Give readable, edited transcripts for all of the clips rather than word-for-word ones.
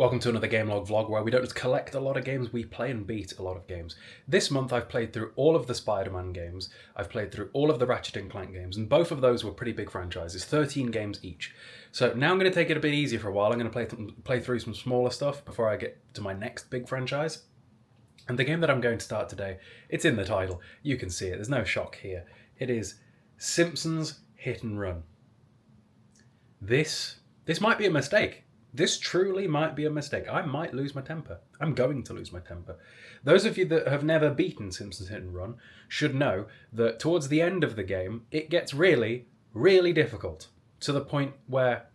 Welcome to another gamelog vlog where we don't just collect a lot of games, we play and beat a lot of games. This month I've played through all of the Spider-Man games, I've played through all of the Ratchet & Clank games, and both of those were pretty big franchises, 13 games each. So now I'm going to take it a bit easier for a while. I'm going to play through some smaller stuff before I get to my next big franchise. And the game that I'm going to start today, it's in the title, you can see it, there's no shock here. It is Simpsons Hit and Run. This might be a mistake. This truly might be a mistake. I might lose my temper. I'm going to lose my temper. Those of you that have never beaten Simpsons Hit and Run should know that towards the end of the game, it gets really, really difficult. To the point where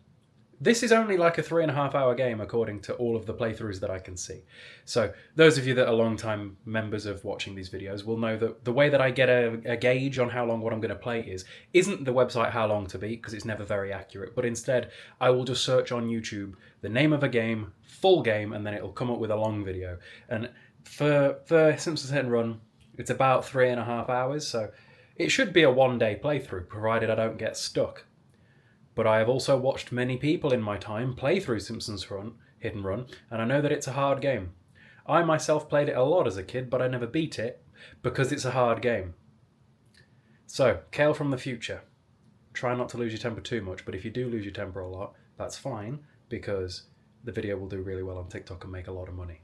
this is only like a 3.5 hour game according to all of the playthroughs that I can see. So those of you that are long-time members of watching these videos will know that the way that I get a gauge on how long what I'm going to play isn't the website How Long to Beat, because it's never very accurate, but instead I will just search on YouTube the name of a game, full game, and then it'll come up with a long video. And for Simpsons Hit and Run, it's about 3.5 hours, so it should be a one-day playthrough, provided I don't get stuck. But I have also watched many people in my time play through Simpsons Hit and Run, and I know that it's a hard game. I myself played it a lot as a kid, but I never beat it because it's a hard game. So, Kale from the future, try not to lose your temper too much, but if you do lose your temper a lot, that's fine, because the video will do really well on TikTok and make a lot of money.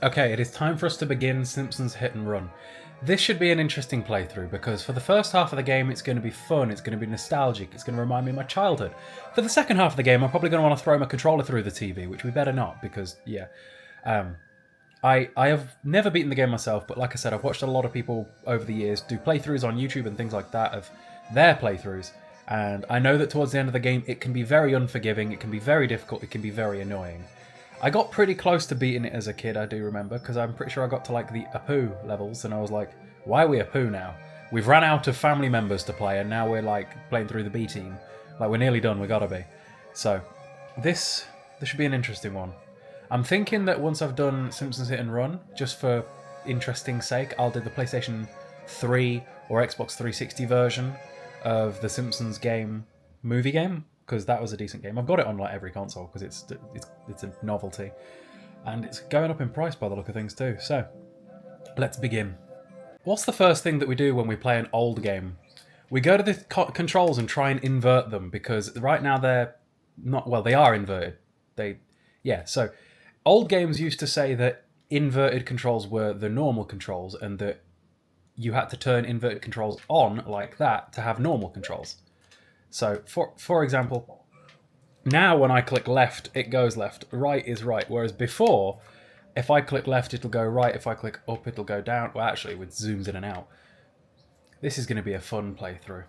Okay, it is time for us to begin Simpsons Hit and Run. This should be an interesting playthrough because for the first half of the game it's going to be fun, it's going to be nostalgic, it's going to remind me of my childhood. For the second half of the game I'm probably going to want to throw my controller through the TV, which we better not because, yeah. I have never beaten the game myself, but like I said, I've watched a lot of people over the years do playthroughs on YouTube and things like that of their playthroughs, and I know that towards the end of the game it can be very unforgiving, it can be very difficult, it can be very annoying. I got pretty close to beating it as a kid, I do remember, because I'm pretty sure I got to like the Apu levels, and I was like, why are we Apu now? We've ran out of family members to play, and now we're like playing through the B team. Like, we're nearly done, we gotta be. So, this should be an interesting one. I'm thinking that once I've done Simpsons Hit and Run, just for interesting sake, I'll do the PlayStation 3 or Xbox 360 version of the Simpsons movie game, because that was a decent game. I've got it on like every console because it's a novelty, and it's going up in price by the look of things too. So let's begin. What's the first thing that we do when we play an old game? We go to the controls and try and invert them, because right now they're not, well, they are inverted. So old games used to say that inverted controls were the normal controls and that you had to turn inverted controls on like that to have normal controls. So, for example, now when I click left, it goes left, right is right, whereas before, if I click left, it'll go right, if I click up, it'll go down. Well, actually, it zooms in and out. This is going to be a fun playthrough.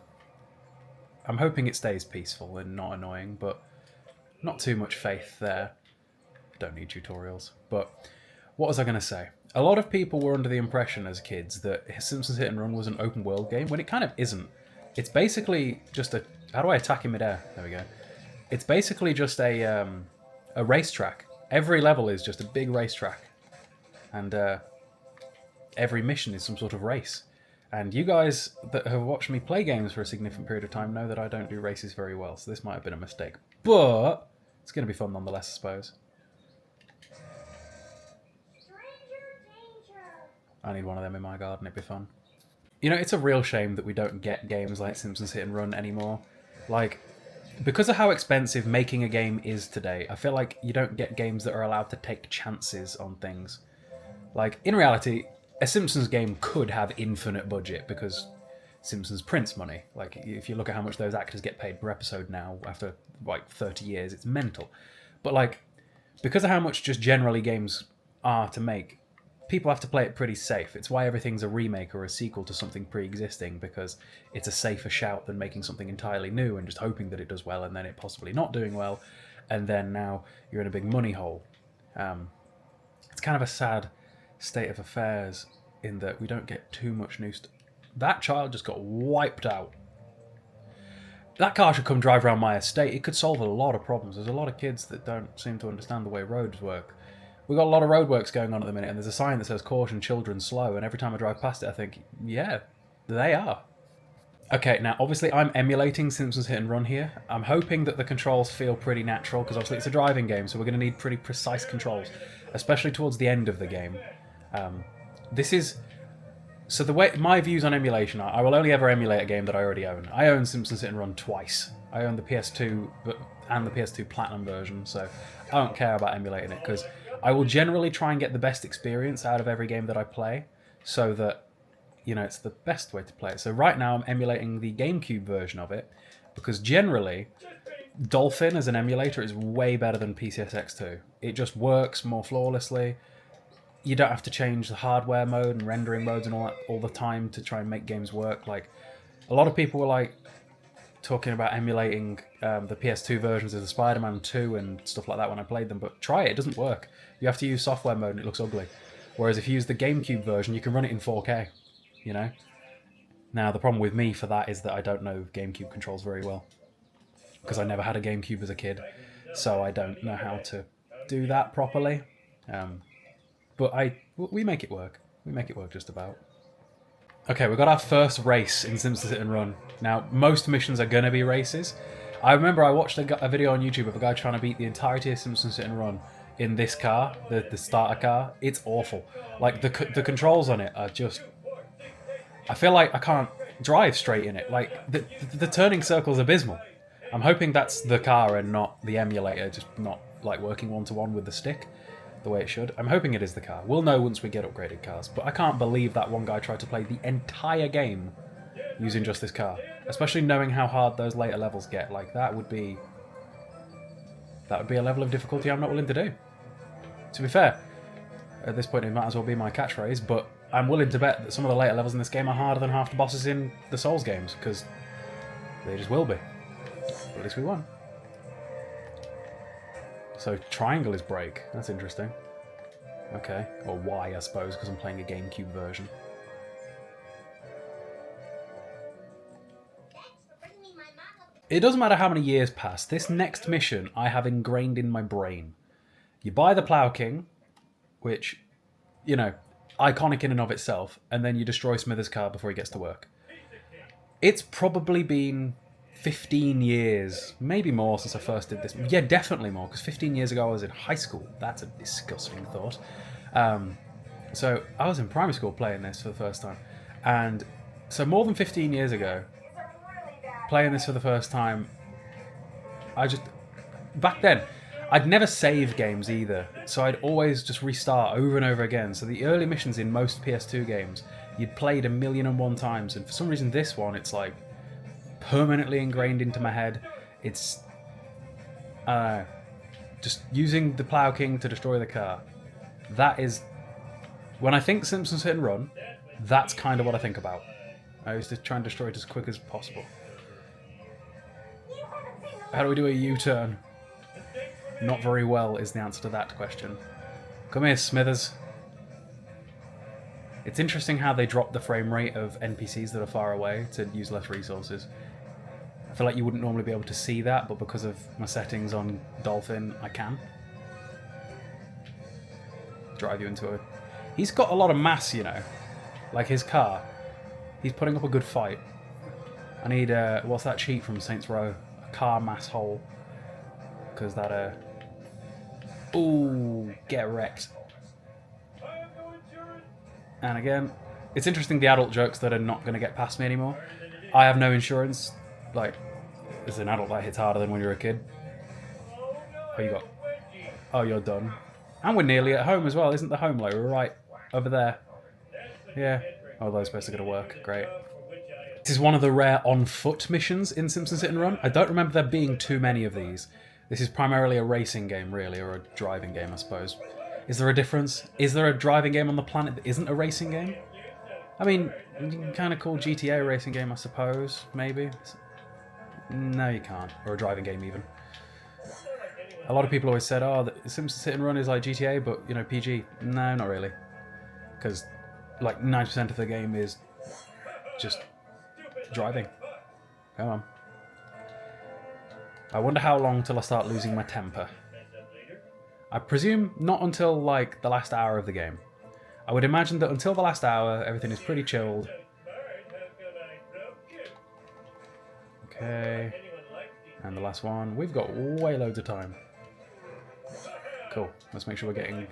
I'm hoping it stays peaceful and not annoying, but not too much faith there. Don't need tutorials. But what was I going to say? A lot of people were under the impression as kids that Simpsons Hit and Run was an open world game, when it kind of isn't. It's basically just a... How do I attack him midair? There we go. It's basically just a racetrack. Every level is just a big racetrack. And every mission is some sort of race. And you guys that have watched me play games for a significant period of time know that I don't do races very well, so this might have been a mistake. But it's going to be fun nonetheless, I suppose. I need one of them in my garden, it'd be fun. You know, it's a real shame that we don't get games like Simpsons Hit and Run anymore. Like, because of how expensive making a game is today, I feel like you don't get games that are allowed to take chances on things. Like, in reality, a Simpsons game could have infinite budget because Simpsons prints money. Like, if you look at how much those actors get paid per episode now after, like, 30 years, it's mental. But, like, because of how much just generally games are to make, people have to play it pretty safe. It's why everything's a remake or a sequel to something pre-existing, because it's a safer shout than making something entirely new and just hoping that it does well and then it possibly not doing well, and then now you're in a big money hole. It's kind of a sad state of affairs in that we don't get too much new stuff. That child just got wiped out. That car should come drive around my estate. It could solve a lot of problems. There's a lot of kids that don't seem to understand the way roads work. We've got a lot of roadworks going on at the minute, and there's a sign that says caution children slow, and every time I drive past it I think, yeah, they are. Okay, now obviously I'm emulating Simpsons Hit and Run here. I'm hoping that the controls feel pretty natural, because obviously it's a driving game, so we're going to need pretty precise controls, especially towards the end of the game. This is... So the way my views on emulation are, I will only ever emulate a game that I already own. I own Simpsons Hit and Run twice. I own the PS2 and the PS2 Platinum version, so I don't care about emulating it, because I will generally try and get the best experience out of every game that I play, so that it's the best way to play it. So right now I'm emulating the GameCube version of it, because generally Dolphin as an emulator is way better than PCSX2. It just works more flawlessly. You don't have to change the hardware mode and rendering modes and all that all the time to try and make games work. Like, a lot of people were like talking about emulating the PS2 versions of the Spider-Man 2 and stuff like that when I played them, but try it. It doesn't work. You have to use software mode and it looks ugly. Whereas if you use the GameCube version, you can run it in 4K. Now the problem with me for that is that I don't know GameCube controls very well, because I never had a GameCube as a kid, so I don't know how to do that properly. But we make it work. We make it work just about. Okay, we got our first race in Simpsons Hit and Run. Now, most missions are going to be races. I remember I watched a video on YouTube of a guy trying to beat the entirety of Simpsons Hit and Run in this car, the starter car. It's awful. Like, the controls on it are just... I feel like I can't drive straight in it. Like, the turning circle's abysmal. I'm hoping that's the car and not the emulator, just not like working one-to-one with the stick the way it should. I'm hoping it is the car. We'll know once we get upgraded cars, but I can't believe that one guy tried to play the entire game using just this car, especially knowing how hard those later levels get. Like, that would be a level of difficulty I'm not willing to do. To be fair, at this point it might as well be my catchphrase, but I'm willing to bet that some of the later levels in this game are harder than half the bosses in the Souls games, because they just will be. But at least we won. So triangle is break. That's interesting. Okay. Or Y, I suppose, because I'm playing a GameCube version. It doesn't matter how many years pass. This next mission I have ingrained in my brain. You buy the Plough King, which, iconic in and of itself, and then you destroy Smithers' car before he gets to work. It's probably been 15 years, maybe more, since I first did this. Yeah, definitely more, because 15 years ago I was in high school. That's a disgusting thought. So I was in primary school playing this for the first time. And so more than 15 years ago, playing this for the first time, back then, I'd never save games either, so I'd always just restart over and over again. So the early missions in most PS2 games, you'd played 1,000,001 times, and for some reason this one, it's like permanently ingrained into my head. It's just using the Plough King to destroy the car. That is, when I think Simpsons Hit and Run, that's kind of what I think about. I used to try and destroy it as quick as possible. How do we do a U-turn? Not very well is the answer to that question. Come here, Smithers. It's interesting how they drop the frame rate of NPCs that are far away to use less resources. I feel like you wouldn't normally be able to see that, but because of my settings on Dolphin, I can. Drive you into it. He's got a lot of mass, Like his car. He's putting up a good fight. I need, what's that cheat from Saints Row? A car mass hole. Because that, ooh, get wrecked. And again, it's interesting, the adult jokes that are not going to get past me anymore. I have no insurance. Like, as an adult, that hits harder than when you're a kid. Oh, you're done. And we're nearly at home as well. Isn't the home like right over there? Yeah. Oh, those both are going to work. Great. This is one of the rare on-foot missions in Simpsons Hit and Run. I don't remember there being too many of these. This is primarily a racing game, really, or a driving game, I suppose. Is there a difference? Is there a driving game on the planet that isn't a racing game? I mean, you can kind of call GTA a racing game, I suppose, maybe. No, you can't. Or a driving game, even. A lot of people always said, oh, the Simpsons Hit and Run is like GTA, but, PG. No, not really. Because, like, 90% of the game is just driving. Come on. I wonder how long till I start losing my temper. I presume not until, like, the last hour of the game. I would imagine that until the last hour, everything is pretty chilled. And the last one. We've got way loads of time. Cool. Let's make sure we're getting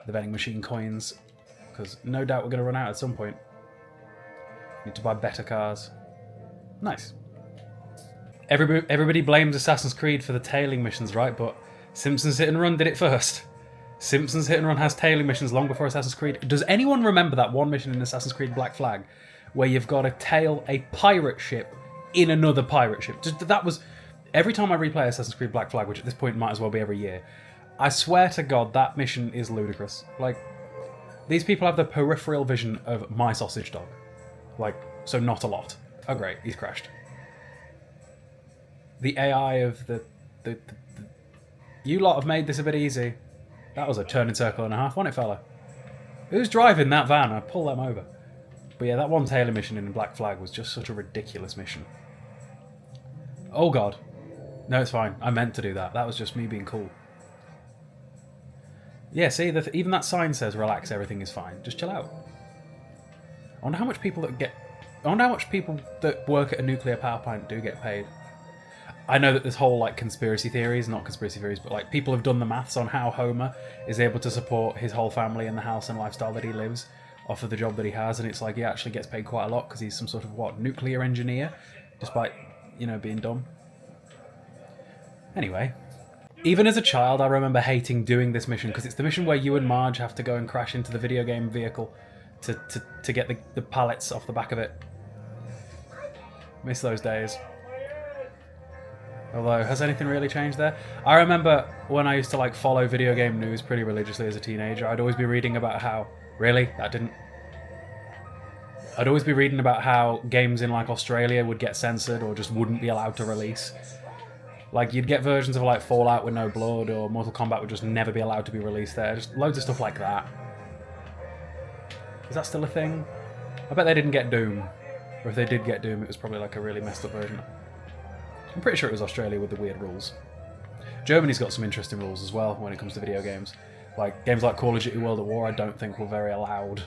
the vending machine coins, because no doubt we're going to run out at some point. Need to buy better cars. Nice. Everybody blames Assassin's Creed for the tailing missions, right? But Simpsons Hit and Run did it first. Simpsons Hit and Run has tailing missions long before Assassin's Creed. Does anyone remember that one mission in Assassin's Creed Black Flag where you've got to tail a pirate ship in another pirate ship? That was... Every time I replay Assassin's Creed Black Flag, which at this point might as well be every year, I swear to God, that mission is ludicrous. Like, these people have the peripheral vision of my sausage dog. Like, so not a lot. Oh great, he's crashed. The AI of the you lot have made this a bit easy. That was a turning circle and a half, wasn't it, fella? Who's driving that van? I'd pull them over. But yeah, that one Taylor mission in Black Flag was just such a ridiculous mission. Oh God. No, it's fine. I meant to do that. That was just me being cool. Yeah, see, even that sign says relax, everything is fine. Just chill out. I wonder how much people that work at a nuclear power plant do get paid. I know that this whole like conspiracy theories, not conspiracy theories, but like people have done the maths on how Homer is able to support his whole family and the house and lifestyle that he lives off of the job that he has, and it's like he actually gets paid quite a lot because he's some sort of nuclear engineer, despite being dumb. Anyway, even as a child, I remember hating doing this mission because it's the mission where you and Marge have to go and crash into the video game vehicle to get the pallets off the back of it. Miss those days. Although, has anything really changed there? I remember when I used to like follow video game news pretty religiously as a teenager, I'd always be reading about how... Really? That didn't... I'd always be reading about how games in like Australia would get censored or just wouldn't be allowed to release. Like, you'd get versions of like Fallout with no blood, or Mortal Kombat would just never be allowed to be released there. Just loads of stuff like that. Is that still a thing? I bet they didn't get Doom. Or if they did get Doom, it was probably like a really messed up version. I'm pretty sure it was Australia with the weird rules. Germany's got some interesting rules as well when it comes to video games. Like, games like Call of Duty World at War I don't think were very allowed.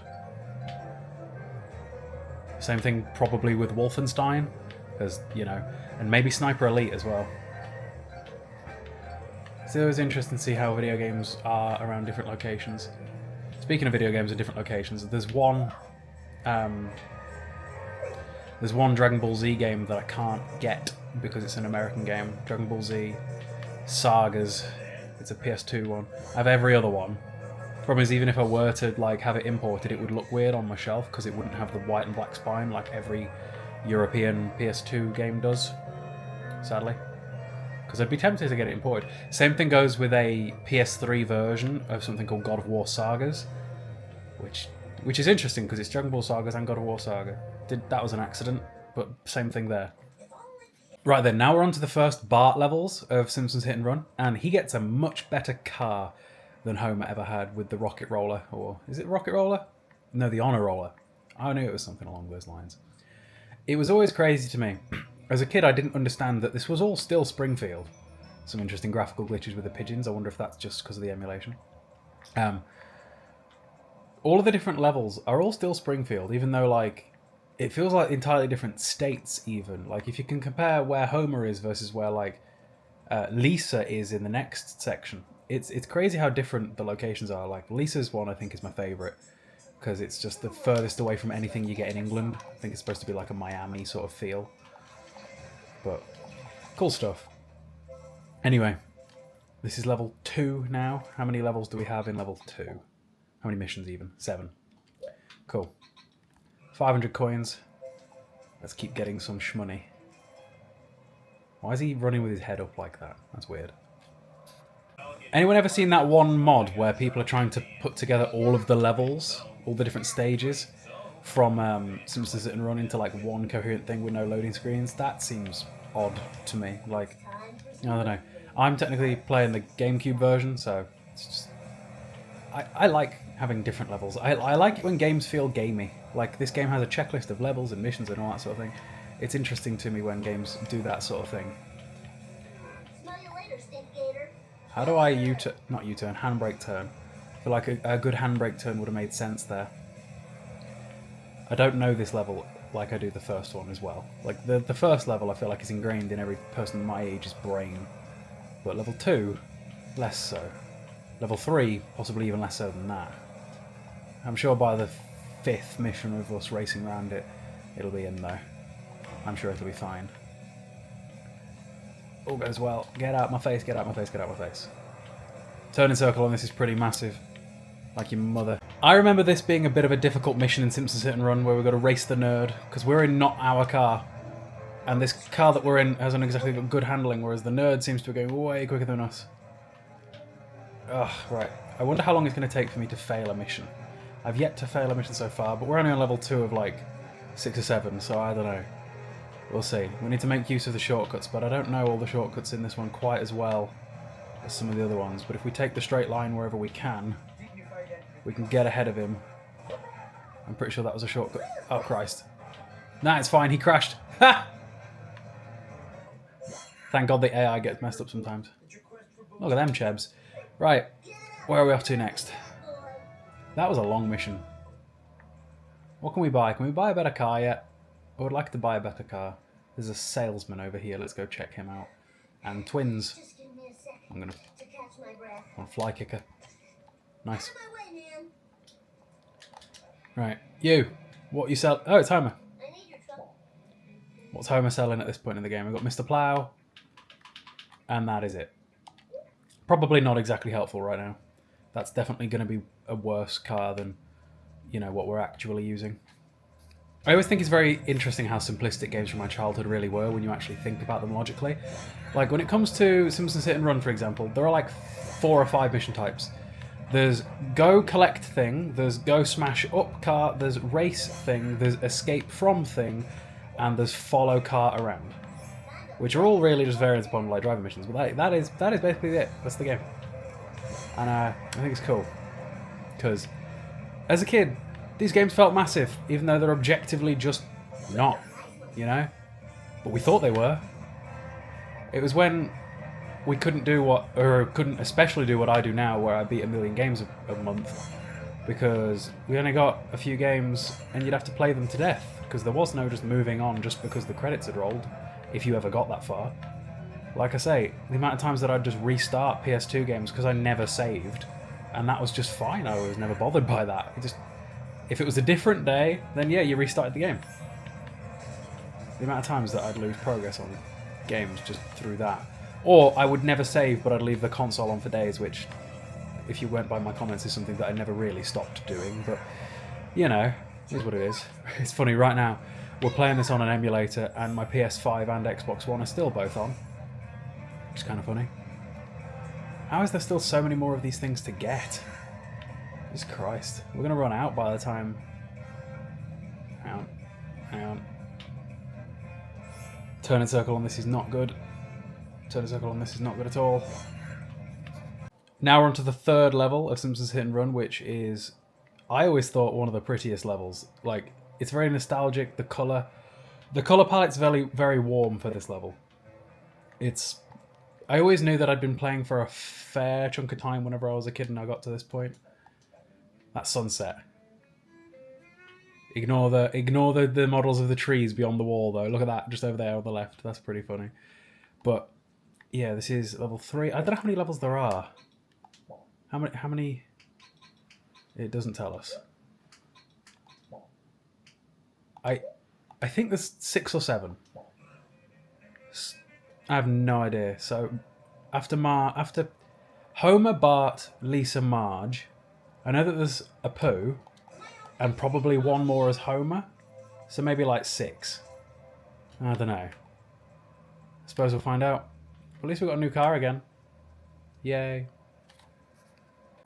Same thing probably with Wolfenstein, because, and maybe Sniper Elite as well. So it was interesting to see how video games are around different locations. Speaking of video games in different locations, there's one Dragon Ball Z game that I can't get because it's an American game. Dragon Ball Z Sagas. It's a PS2 one. I have every other one. Problem is, even if I were to like have it imported, it would look weird on my shelf because it wouldn't have the white and black spine like every European PS2 game does. Sadly. Because I'd be tempted to get it imported. Same thing goes with a PS3 version of something called God of War Sagas, which is interesting because it's Dragon Ball Sagas and God of War Saga. That was an accident, but same thing there. Right then, now we're on to the first Bart levels of Simpsons Hit and Run, and he gets a much better car than Homer ever had with the Rocket Roller, or is it Rocket Roller? No, the Honor Roller. I knew it was something along those lines. It was always crazy to me. As a kid, I didn't understand that this was all still Springfield. Some interesting graphical glitches with the pigeons. I wonder if that's just because of the emulation. All of the different levels are all still Springfield, even though, like, it feels like entirely different states, even. Like, if you can compare where Homer is versus where, like, Lisa is in the next section, it's crazy how different the locations are. Like, Lisa's one, I think, is my favourite, because it's just the furthest away from anything you get in England. I think it's supposed to be like a Miami sort of feel. But, cool stuff. Anyway, this is level 2 now. How many levels do we have in level 2? How many missions even? 7. Cool. 500 coins. Let's keep getting some shmoney. Why is he running with his head up like that? That's weird. Anyone ever seen that one mod where people are trying to put together all of the levels, all the different stages, from Simpsons Hit and Run into like one coherent thing with no loading screens? That seems odd to me. Like, I don't know. I'm technically playing the GameCube version, so it's just... I like having different levels. I like it when games feel gamey. Like, this game has a checklist of levels and missions and all that sort of thing. It's interesting to me when games do that sort of thing. Smell you later, stink gator. How do I handbrake turn? I feel like a good handbrake turn would have made sense there. I don't know this level. like I do the first one as well. Like, the first level I feel like is ingrained in every person my age's brain. But level 2, less so. Level 3, possibly even less so than that. I'm sure by the 5th mission of us racing around it, it'll be in though. I'm sure it'll be fine. All goes well. Get out my face, get out my face, get out my face. Turning circle on this is pretty massive. Like your mother. I remember this being a bit of a difficult mission in Simpsons Hit and Run where we've got to race the nerd, because we're in not our car. And this car that we're in hasn't exactly got good handling, whereas the nerd seems to be going way quicker than us. Ugh, right. I wonder how long it's going to take for me to fail a mission. I've yet to fail a mission so far, but we're only on level 2 of like 6 or 7, so I don't know. We'll see. We need to make use of the shortcuts, but I don't know all the shortcuts in this one quite as well as some of the other ones. But if we take the straight line wherever we can get ahead of him. I'm pretty sure that was a shortcut. Oh, Christ. Nah, it's fine. He crashed. Ha! Thank God the AI gets messed up sometimes. Look at them chebs. Right, where are we off to next? That was a long mission. What can we buy? Can we buy a better car yet? I would like to buy a better car. There's a salesman over here. Let's go check him out. And twins. I'm gonna fly kicker. Nice. Right, you. What you sell? Oh, it's Homer. What's Homer selling at this point in the game? We've got Mr. Plow. And that is it. Probably not exactly helpful right now. That's definitely going to be a worse car than, you know, what we're actually using. I always think it's very interesting how simplistic games from my childhood really were when you actually think about them logically. Like, when it comes to Simpsons Hit and Run, for example, there are like 4 or 5 mission types. There's go collect thing, there's go smash up car, there's race thing, there's escape from thing, and there's follow car around. Which are all really just variants upon like driving missions, but that is basically it. That's the game. And I think it's cool. Because as a kid, these games felt massive, even though they're objectively just not, you know? But we thought they were. It was when we couldn't couldn't especially do what I do now, where I beat 1 million games a month, because we only got a few games and you'd have to play them to death, because there was no just moving on just because the credits had rolled, if you ever got that far. Like I say, the amount of times that I'd just restart PS2 games because I never saved, and that was just fine. I was never bothered by that. If it was a different day, then yeah, you restarted the game. The amount of times that I'd lose progress on games just through that. Or I would never save, but I'd leave the console on for days, which, if you went by my comments, is something that I never really stopped doing. But, you know, it is what it is. It's funny, right now, we're playing this on an emulator, and my PS5 and Xbox One are still both on. Which is kind of funny. How is there still so many more of these things to get? Jesus Christ. We're going to run out by the time... Hang on. Turning circle on this is not good. Turning circle on this is not good at all. Now we're on to the 3rd level of Simpsons Hit and Run, which is, I always thought, one of the prettiest levels. Like, it's very nostalgic. The colour palette's very, very warm for this level. I always knew that I'd been playing for a fair chunk of time whenever I was a kid and I got to this point. That sunset. Ignore the models of the trees beyond the wall, though. Look at that, just over there on the left. That's pretty funny. But yeah, this is level 3. I don't know how many levels there are. How many? It doesn't tell us. I think there's 6 or 7. I have no idea. So after Homer, Bart, Lisa, Marge, I know that there's a Pooh, and probably one more as Homer. So maybe like 6. I don't know. I suppose we'll find out. At least we've got a new car again. Yay.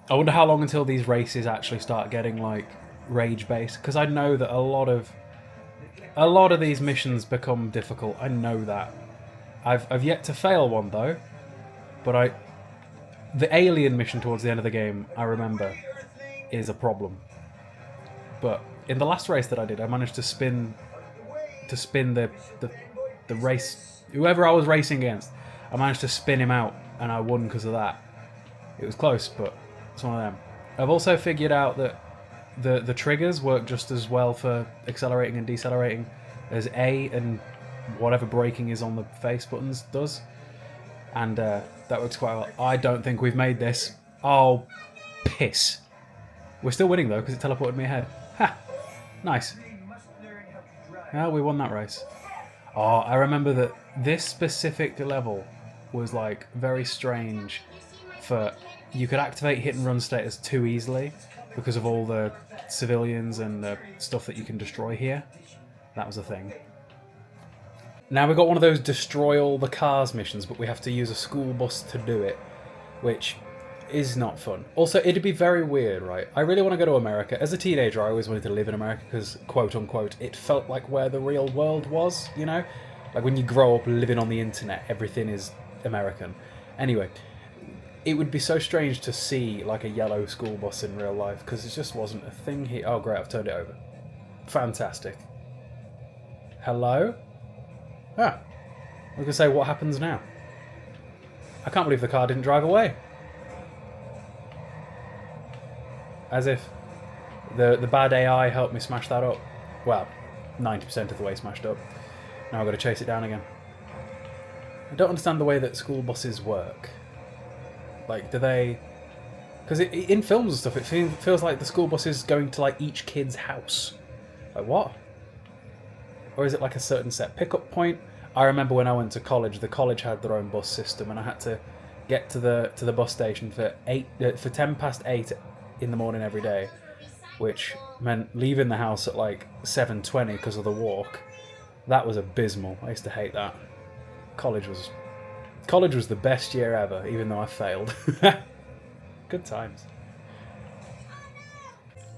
I wonder how long until these races actually start getting like rage-based, because I know that a lot of these missions become difficult. I know that. I've yet to fail one though, but the alien mission towards the end of the game, I remember, is a problem. But in the last race that I did, I managed to spin the race, whoever I was racing against, I managed to spin him out, and I won because of that. It was close, but it's one of them. I've also figured out that the triggers work just as well for accelerating and decelerating as A and whatever braking is on the face buttons does. And that works quite well. I don't think we've made this. Oh, piss. We're still winning though, because it teleported me ahead. Ha! Nice. Yeah, we won that race. Oh, I remember that this specific level was like very strange for... You could activate hit and run status too easily because of all the civilians and the stuff that you can destroy here. That was a thing. Now we've got one of those destroy all the cars missions, but we have to use a school bus to do it, which is not fun. Also, it'd be very weird, right? I really want to go to America. As a teenager, I always wanted to live in America because, quote unquote, it felt like where the real world was, you know? Like when you grow up living on the internet, everything is American. Anyway, it would be so strange to see like a yellow school bus in real life because it just wasn't a thing here. Oh, great, I've turned it over. Fantastic. Hello? Ah, I was going to say, what happens now? I can't believe the car didn't drive away. As if the bad AI helped me smash that up. Well, 90% of the way smashed up. Now I've got to chase it down again. I don't understand the way that school buses work. Like, do they... Because in films and stuff, it feels like the school bus is going to, like, each kid's house. Like, what? Or is it like a certain set pickup point? I remember when I went to college, the college had their own bus system, and I had to get to the bus station for 8 in the morning every day, which meant leaving the house at like 7:20 because of the walk. That was abysmal. I used to hate that. College was the best year ever, even though I failed. Good times.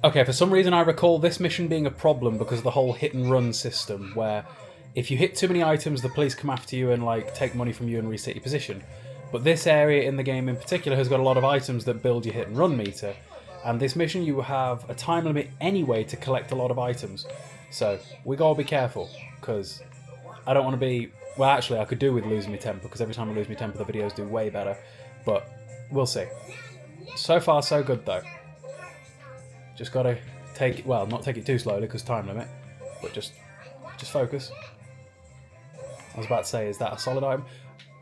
Okay, for some reason I recall this mission being a problem because of the whole hit and run system, where if you hit too many items, the police come after you and like take money from you and reset your position. But this area in the game in particular has got a lot of items that build your hit and run meter, and this mission you have a time limit anyway to collect a lot of items. So we gotta be careful, because I don't want to be... Well, actually, I could do with losing my temper, because every time I lose my temper, the videos do way better. But we'll see. So far, so good, though. Just gotta take it... Well, not take it too slowly, because time limit. But just focus. I was about to say, is that a solid item?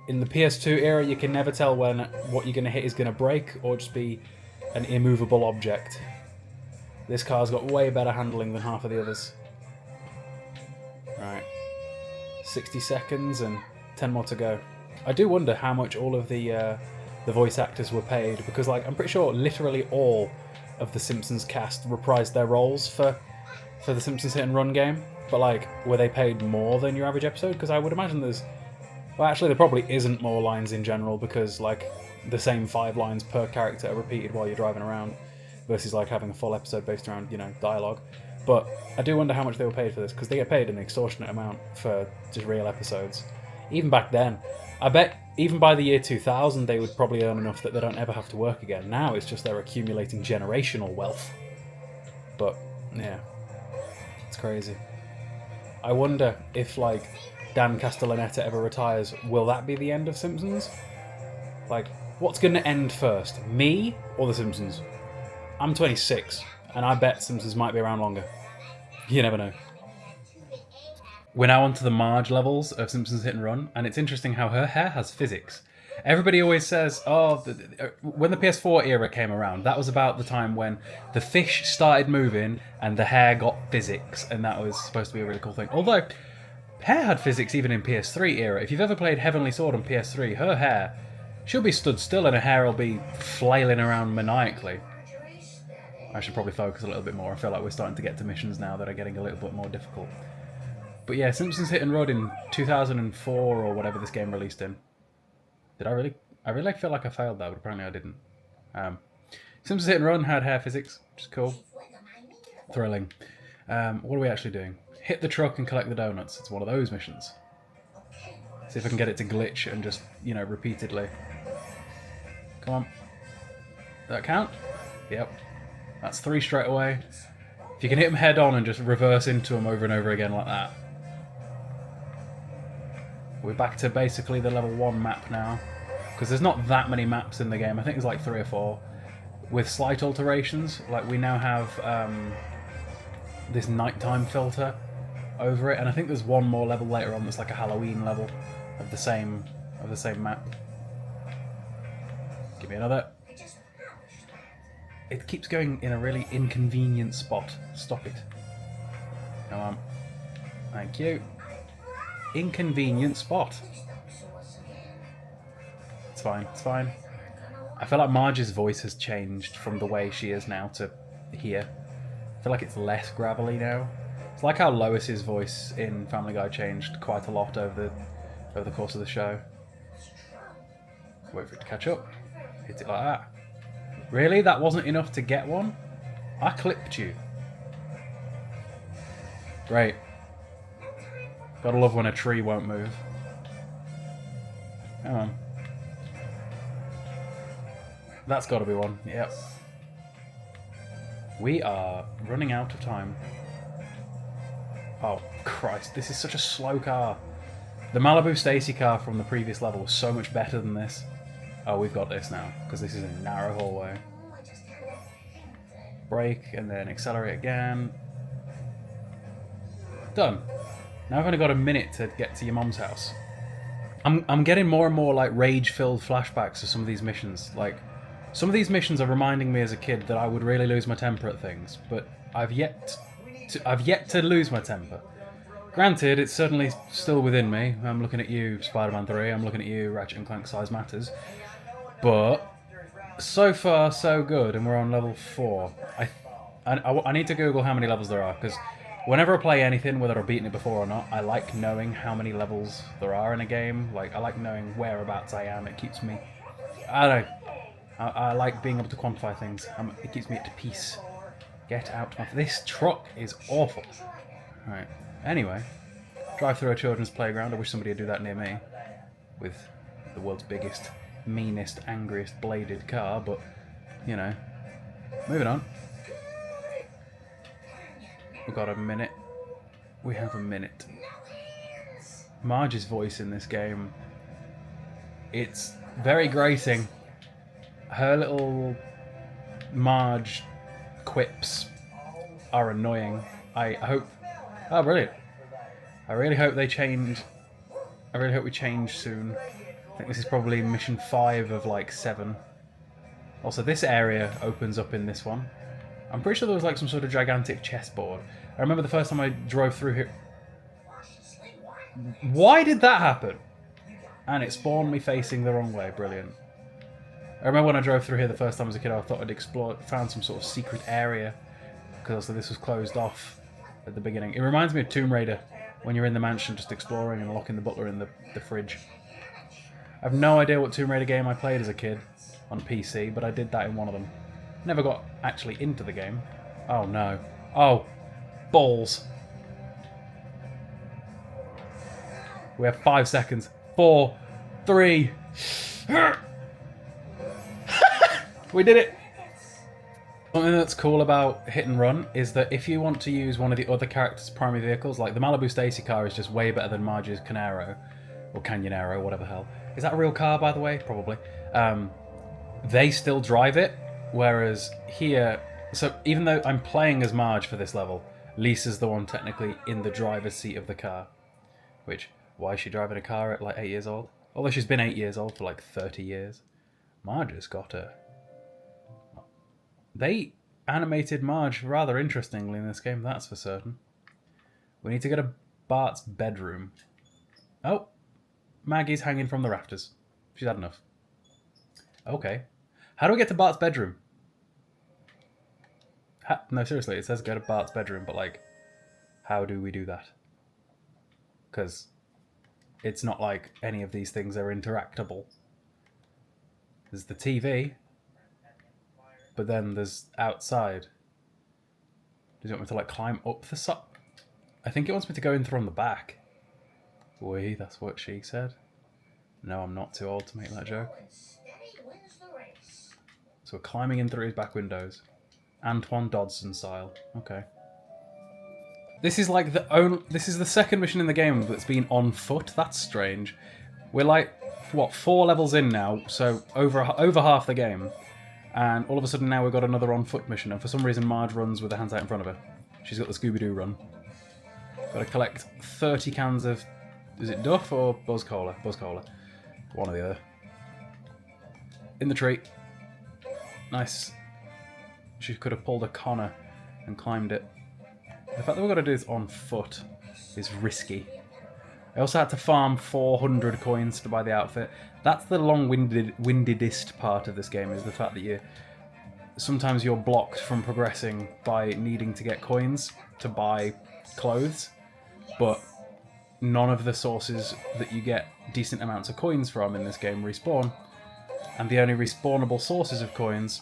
In the PS2 era, you can never tell when what you're going to hit is going to break, or just be an immovable object. This car's got way better handling than half of the others. Right. 60 seconds and 10 more to go. I do wonder how much all of the voice actors were paid, because like I'm pretty sure literally all of the Simpsons cast reprised their roles for the Simpsons Hit and Run game. But like, were they paid more than your average episode? Because I would imagine there's... Well, actually, there probably isn't more lines in general, because like the same 5 lines per character are repeated while you're driving around, versus like having a full episode based around, you know, dialogue. But I do wonder how much they were paid for this, because they get paid an extortionate amount for just real episodes. Even back then, I bet even by the year 2000 they would probably earn enough that they don't ever have to work again. Now it's just they're accumulating generational wealth. But yeah, it's crazy. I wonder if like Dan Castellaneta ever retires, will that be the end of Simpsons? Like, what's going to end first, me or the Simpsons? I'm 26, and I bet Simpsons might be around longer. You never know. We're now on to the Marge levels of Simpsons Hit and Run, and it's interesting how her hair has physics. Everybody always says, oh, when the PS4 era came around, that was about the time when the fish started moving and the hair got physics, and that was supposed to be a really cool thing. Although, hair had physics even in PS3 era. If you've ever played Heavenly Sword on PS3, her hair, she'll be stood still and her hair will be flailing around maniacally. I should probably focus a little bit more. I feel like we're starting to get to missions now that are getting a little bit more difficult. But yeah, Simpsons Hit and Run in 2004 or whatever this game released in. Did I really? I really feel like I failed that, but apparently I didn't. Simpsons Hit and Run had hair physics, which is cool. Thrilling. What are we actually doing? Hit the truck and collect the donuts. It's one of those missions. See if I can get it to glitch and just, you know, repeatedly. Come on. Did that count? Yep. That's 3 straight away. If you can hit them head on and just reverse into them over and over again like that. We're back to basically the level 1 map now, because there's not that many maps in the game. I think there's like 3 or 4, with slight alterations. Like we now have this nighttime filter, over it. And I think there's one more level later on that's like a Halloween level of the same map. Give me another. It keeps going in a really inconvenient spot. Stop it. Come on. Thank you. Inconvenient spot. It's fine, it's fine. I feel like Marge's voice has changed from the way she is now to here. I feel like it's less gravelly now. It's like how Lois's voice in Family Guy changed quite a lot over the course of the show. Wait for it to catch up. Hit it like that. Really? That wasn't enough to get one? I clipped you. Great. Gotta love when a tree won't move. Come on. That's gotta be one. Yep. We are running out of time. Oh, Christ. This is such a slow car. The Malibu Stacy car from the previous level was so much better than this. Oh, we've got this now, because this is a narrow hallway. Brake, and then accelerate again. Done. Now I've only got a minute to get to your mum's house. I'm getting more and more like rage-filled flashbacks of some of these missions. Like, some of these missions are reminding me as a kid that I would really lose my temper at things, but I've yet to lose my temper. Granted, it's certainly still within me. I'm looking at you, Spider-Man 3. I'm looking at you, Ratchet & Clank Size Matters. But so far, so good, and we're on level 4. I need to Google how many levels there are, because whenever I play anything, whether I've beaten it before or not, I like knowing how many levels there are in a game. Like, I like knowing whereabouts I am. It keeps me... I don't know. I like being able to quantify things. It keeps me at peace. Get out my... This truck is awful. Alright. Anyway. Drive through a children's playground. I wish somebody would do that near me. With the world's biggest, meanest, angriest bladed car, but, you know. Moving on. We've got a minute. We have a minute. Marge's voice in this game, it's very grating. Her little Marge quips are annoying. I hope... Oh, brilliant. I really hope they change... I really hope we change soon. I think this is probably mission 5 of like 7. Also, this area opens up in this one. I'm pretty sure there was like some sort of gigantic chessboard. I remember the first time I drove through here... Why did that happen? And it spawned me facing the wrong way. Brilliant. I remember when I drove through here the first time as a kid, I thought I'd found some sort of secret area, because also this was closed off at the beginning. It reminds me of Tomb Raider, when you're in the mansion just exploring and locking the butler in the fridge. I have no idea what Tomb Raider game I played as a kid on PC, but I did that in one of them. Never got actually into the game. Oh no. Oh, balls. We have 5 seconds. 4, 3... We did it! Something that's cool about Hit and Run is that if you want to use one of the other characters' primary vehicles, like the Malibu Stacy car is just way better than Marge's Canaro, or Canyonero, whatever the hell. Is that a real car, by the way? Probably. They still drive it, whereas here... So even though I'm playing as Marge for this level, Lisa's the one technically in the driver's seat of the car. Which, why is she driving a car at like 8 years old? Although she's been 8 years old for like 30 years. Marge has got a... They animated Marge rather interestingly in this game, that's for certain. We need to go to Bart's bedroom. Oh, Maggie's hanging from the rafters. She's had enough. Okay. How do we get to Bart's bedroom? No, seriously, it says go to Bart's bedroom, but like, how do we do that? Because it's not like any of these things are interactable. There's the TV, but then there's outside. Does it want me to like climb up the side? I think it wants me to go in through on the back. Wee, that's what she said. No, I'm not too old to make that joke. So we're climbing in through his back windows. Antoine Dodson style. Okay. This is like this is the second mission in the game that's been on foot. That's strange. We're like, what, 4 levels in now, so over half the game. And all of a sudden now we've got another on foot mission, and for some reason Marge runs with her hands out in front of her. She's got the Scooby-Doo run. Got to collect 30 cans of... Is it Duff or Buzz Cola? Buzz Cola. One or the other. In the tree. Nice. She could have pulled a Connor and climbed it. The fact that we've got to do this on foot is risky. I also had to farm 400 coins to buy the outfit. That's the long-windedest part of this game, is the fact that sometimes you're blocked from progressing by needing to get coins to buy clothes, but none of the sources that you get decent amounts of coins from in this game respawn, and the only respawnable sources of coins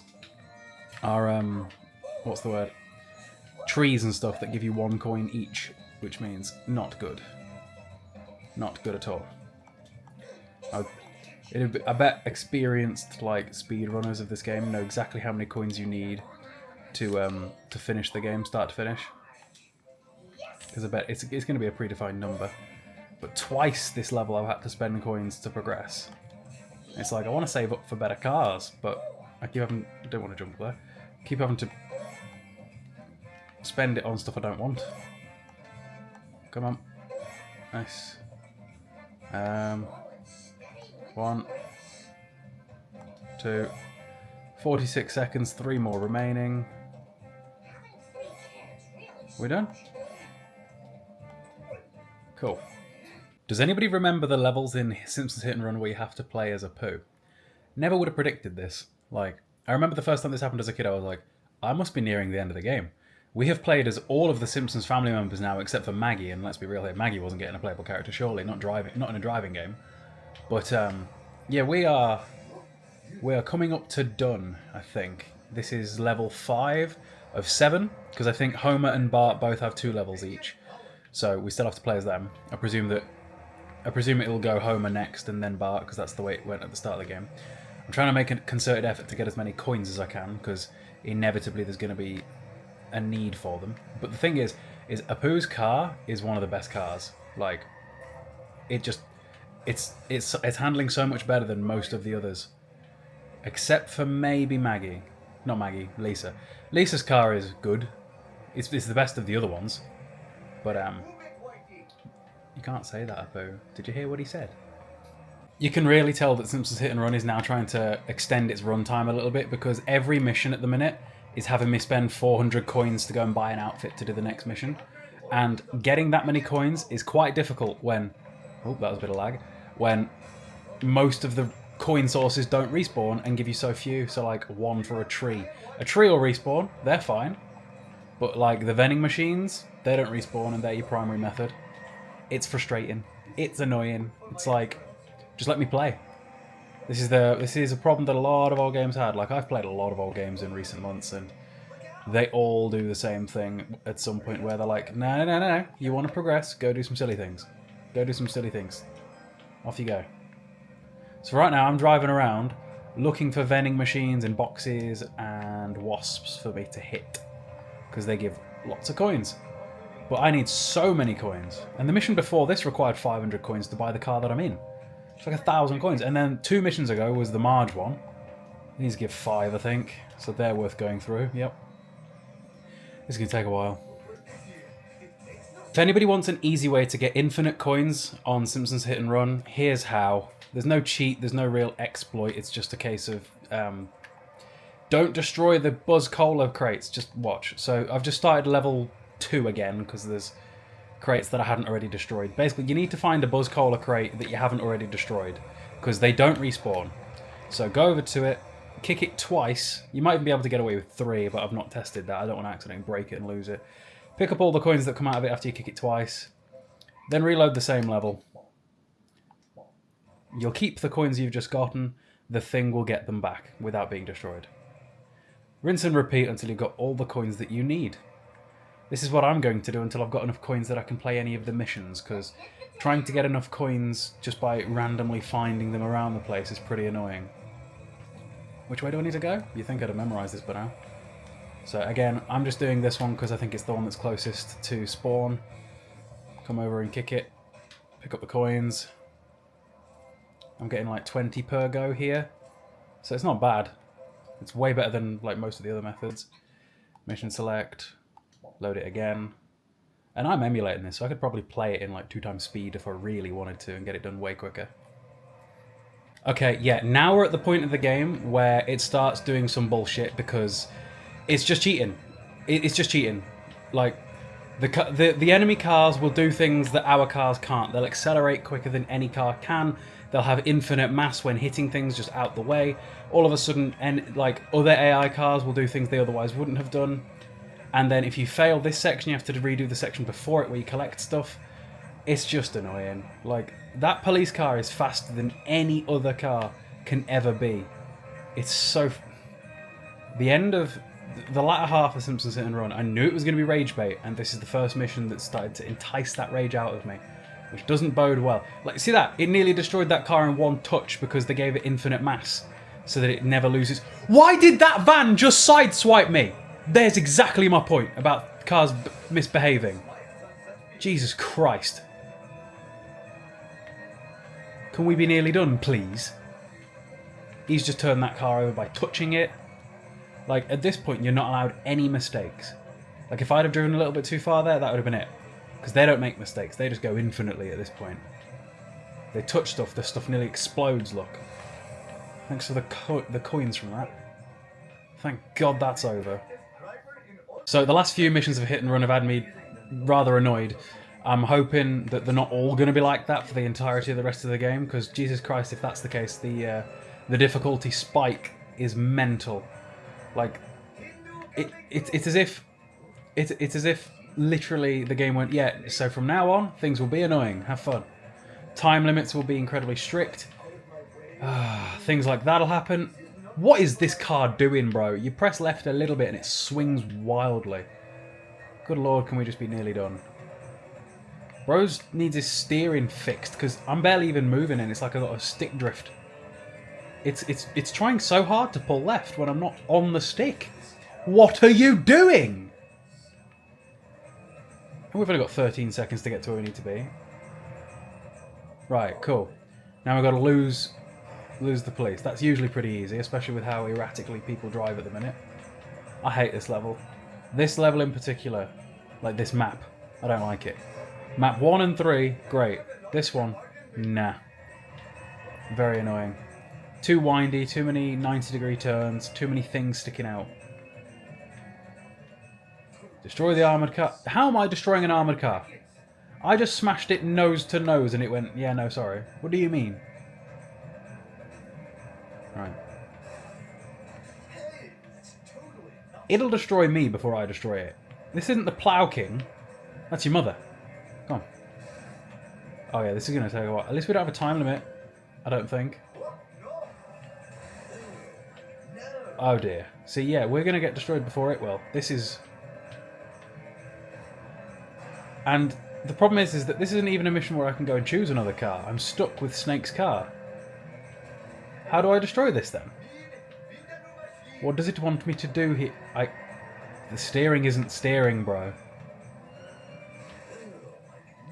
are, what's the word? Trees and stuff that give you 1 coin each, which means not good. Not good at all. I bet experienced speedrunners of this game know exactly how many coins you need to finish the game, start to finish. Because I bet it's going to be a predefined number. But twice this level I've had to spend coins to progress. It's like, I want to save up for better cars, but I keep having... I don't want to jump there. I keep having to spend it on stuff I don't want. Come on. Nice. 1, 2, 46 seconds, 3 more remaining. We done? Cool. Does anybody remember the levels in Simpsons Hit and Run where you have to play as a poo? Never would have predicted this. Like, I remember the first time this happened as a kid, I was like, I must be nearing the end of the game. We have played as all of the Simpsons family members now, except for Maggie, and let's be real here, Maggie wasn't getting a playable character, surely, not in a driving game. But, yeah, we are coming up to done, I think. This is level 5 of 7, because I think Homer and Bart both have 2 levels each. So we still have to play as them. I presume it'll go Homer next and then Bart, because that's the way it went at the start of the game. I'm trying to make a concerted effort to get as many coins as I can, because inevitably there's going to be a need for them. But the thing is Apu's car is one of the best cars. Like, it's handling so much better than most of the others, except for maybe Maggie. Not Maggie, Lisa. Lisa's car is good. It's the best of the other ones. But you can't say that, Apu. Did you hear what he said? You can really tell that Simpsons Hit and Run is now trying to extend its runtime a little bit, because every mission at the minute is having me spend 400 coins to go and buy an outfit to do the next mission. And getting that many coins is quite difficult when... Oh, that was a bit of lag. When most of the coin sources don't respawn and give you so few. So, like, 1 for a tree. A tree will respawn. They're fine. But, like, the vending machines, they don't respawn and they're your primary method. It's frustrating. It's annoying. It's like, just let me play. This is a problem that a lot of old games had. Like, I've played a lot of old games in recent months, and they all do the same thing at some point where they're like, no, you want to progress, go do some silly things. Go do some silly things. Off you go. So right now I'm driving around looking for vending machines and boxes and wasps for me to hit, because they give lots of coins. But I need so many coins. And the mission before this required 500 coins to buy the car that I'm in. It's like 1,000 coins. And then 2 missions ago was the Marge one. It needs to give 5, I think. So they're worth going through. Yep. This is going to take a while. If anybody wants an easy way to get infinite coins on Simpsons Hit and Run, here's how. There's no cheat. There's no real exploit. It's just a case of... don't destroy the Buzz Cola crates. Just watch. So I've just started level 2 again, because there's crates that I hadn't already destroyed. Basically, you need to find a Buzz Cola crate that you haven't already destroyed, because they don't respawn. So go over to it, kick it twice. You might even be able to get away with 3, but I've not tested that. I don't want to accidentally break it and lose it. Pick up all the coins that come out of it after you kick it twice. Then reload the same level. You'll keep the coins you've just gotten. The thing will get them back without being destroyed. Rinse and repeat until you've got all the coins that you need. This is what I'm going to do until I've got enough coins that I can play any of the missions, because trying to get enough coins just by randomly finding them around the place is pretty annoying. Which way do I need to go? You think I'd have memorised this by now. So again, I'm just doing this one because I think it's the one that's closest to spawn. Come over and kick it. Pick up the coins. I'm getting like 20 per go here. So it's not bad. It's way better than like most of the other methods. Mission select. Load it again. And I'm emulating this, so I could probably play it in like 2 times speed if I really wanted to and get it done way quicker. Okay, yeah, now we're at the point of the game where it starts doing some bullshit because it's just cheating. It's just cheating. Like, the enemy cars will do things that our cars can't. They'll accelerate quicker than any car can. They'll have infinite mass when hitting things just out the way. All of a sudden, like, other AI cars will do things they otherwise wouldn't have done. And then if you fail this section, you have to redo the section before it where you collect stuff. It's just annoying. Like, that police car is faster than any other car can ever be. It's so... The end of... The latter half of Simpsons Hit and Run, I knew it was going to be rage bait, and this is the first mission that started to entice that rage out of me, which doesn't bode well. Like, see that? It nearly destroyed that car in one touch because they gave it infinite mass, so that it never loses... Why did that van just sideswipe me? There's exactly my point about cars misbehaving. Jesus Christ. Can we be nearly done, please? He's just turned that car over by touching it. Like, at this point, you're not allowed any mistakes. Like, if I'd have driven a little bit too far there, that would have been it. Because they don't make mistakes. They just go infinitely at this point. They touch stuff, the stuff nearly explodes, look. Thanks for the coins from that. Thank God that's over. So the last few missions of Hit and Run have had me rather annoyed. I'm hoping that they're not all going to be like that for the entirety of the rest of the game, because Jesus Christ, if that's the case, the difficulty spike is mental. Like, it's as if literally the game went, yeah, so from now on things will be annoying. Have fun. Time limits will be incredibly strict. Things like that'll happen. What is this car doing, bro? You press left a little bit and it swings wildly. Good lord, can we just be nearly done? Bros needs his steering fixed because I'm barely even moving and it's like I got a stick drift. It's trying so hard to pull left when I'm not on the stick. What are you doing? And we've only got 13 seconds to get to where we need to be. Right, cool. Now we've got to lose the police. That's usually pretty easy, especially with how erratically people drive at the minute. I hate this level. This level in particular. Like this map. I don't like it. Map 1 and 3, great. This one, nah. Very annoying. Too windy, too many 90-degree turns, too many things sticking out. Destroy the armoured car. How am I destroying an armoured car? I just smashed it nose to nose and it went, yeah, no, sorry. What do you mean? Right. It'll destroy me before I destroy it. This isn't the Plough King. That's your mother. Come on. Oh yeah, this is going to take a while. At least we don't have a time limit. I don't think. Oh dear. See, yeah, we're going to get destroyed before it will. This is... And the problem is that this isn't even a mission where I can go and choose another car. I'm stuck with Snake's car. How do I destroy this then? What does it want me to do here? The steering isn't steering, bro.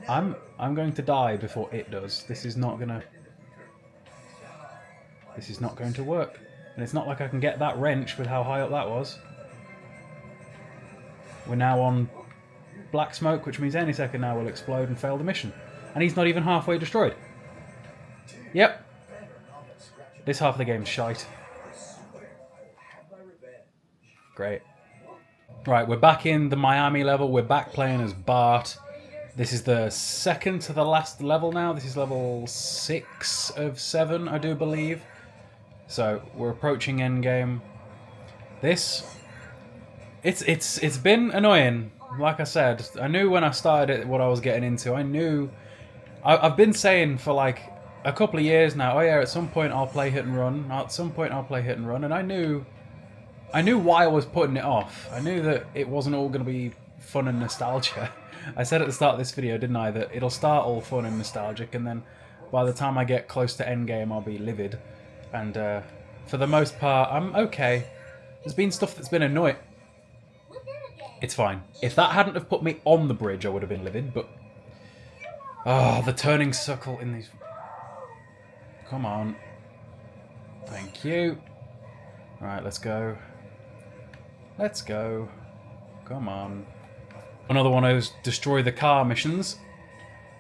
I'm going to die before it does. This is not going to work. And it's not like I can get that wrench with how high up that was. We're now on black smoke, which means any second now will explode and fail the mission. And he's not even halfway destroyed. Yep. This half of the game's shite. Great. Right, we're back in the Miami level. We're back playing as Bart. This is the second to the last level now. This is level 6 of 7, I do believe. So we're approaching endgame. It's been annoying. Like I said, I knew when I started it what I was getting into. I've been saying for like a couple of years now, oh yeah, at some point I'll play Hit and Run. At some point I'll play Hit and Run, and I knew why I was putting it off. I knew that it wasn't all going to be fun and nostalgia. I said at the start of this video, didn't I, that it'll start all fun and nostalgic, and then by the time I get close to endgame, I'll be livid. And for the most part, I'm okay. There's been stuff that's been annoying. It's fine. If that hadn't have put me on the bridge, I would have been livid, but... Oh, the turning circle in these... Come on. Thank you. Alright, let's go. Let's go. Come on. another one of those destroy the car missions.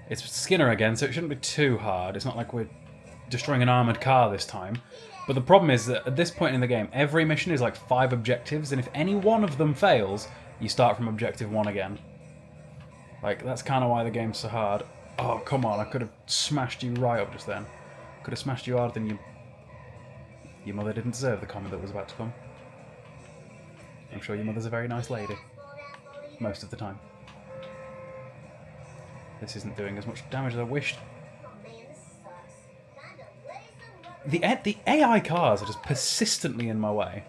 It's Skinner again, so it shouldn't be too hard. It's not like we're destroying an armoured car this time. But the problem is that at this point in the game, every mission is like 5 objectives, and if any one of them fails, you start from objective 1 again. Like, that's kind of why the game's so hard. Oh, come on, I could have smashed you right up just then. Could have smashed you harder than you... Your mother didn't deserve the comment that was about to come. I'm sure your mother's a very nice lady. Most of the time. This isn't doing as much damage as I wished. The AI cars are just persistently in my way.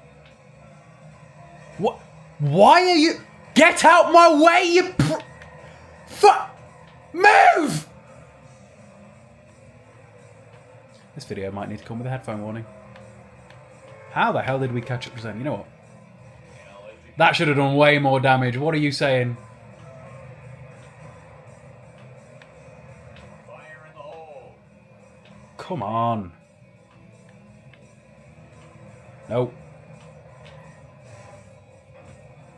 What? Why are you... Get out my way, you... Move! This video might need to come with a headphone warning. How the hell did we catch up to them? You know what? That should have done way more damage. What are you saying? Fire in the hole. Come on. Nope.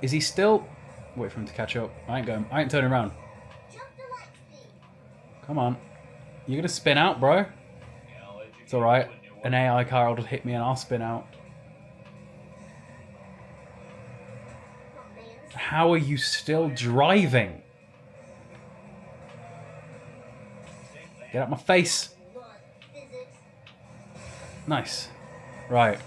Is he still... Wait for him to catch up. I ain't turning around. Come on. You're gonna spin out, bro. It's alright. An AI car will just hit me and I'll spin out. How are you still driving? Get out my face. Nice. Right.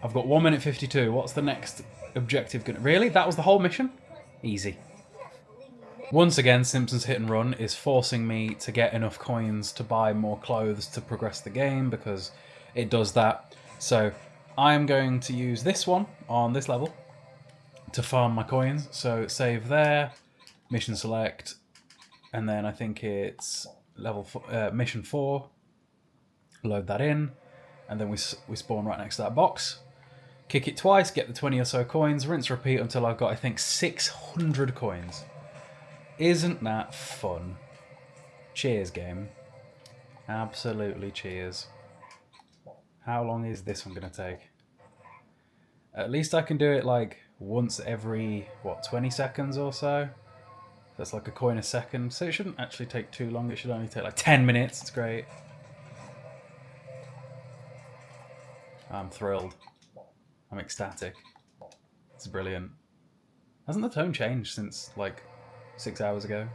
I've got 1 minute 52. What's the next objective gonna... Really? That was the whole mission? Easy. Once again, Simpsons Hit and Run is forcing me to get enough coins to buy more clothes to progress the game, because it does that. So I'm going to use this one on this level to farm my coins. So save there, mission select, and then I think it's mission 4. Load that in, and then we spawn right next to that box. Kick it twice, get the 20 or so coins, rinse, repeat until I've got, I think, 600 coins. Isn't that fun? Cheers, game. Absolutely cheers. How long is this one going to take? At least I can do it like once every, what, 20 seconds or so? That's like a coin a second. So it shouldn't actually take too long. It should only take like 10 minutes. It's great. I'm thrilled. I'm ecstatic. It's brilliant. Hasn't the tone changed since like 6 hours ago?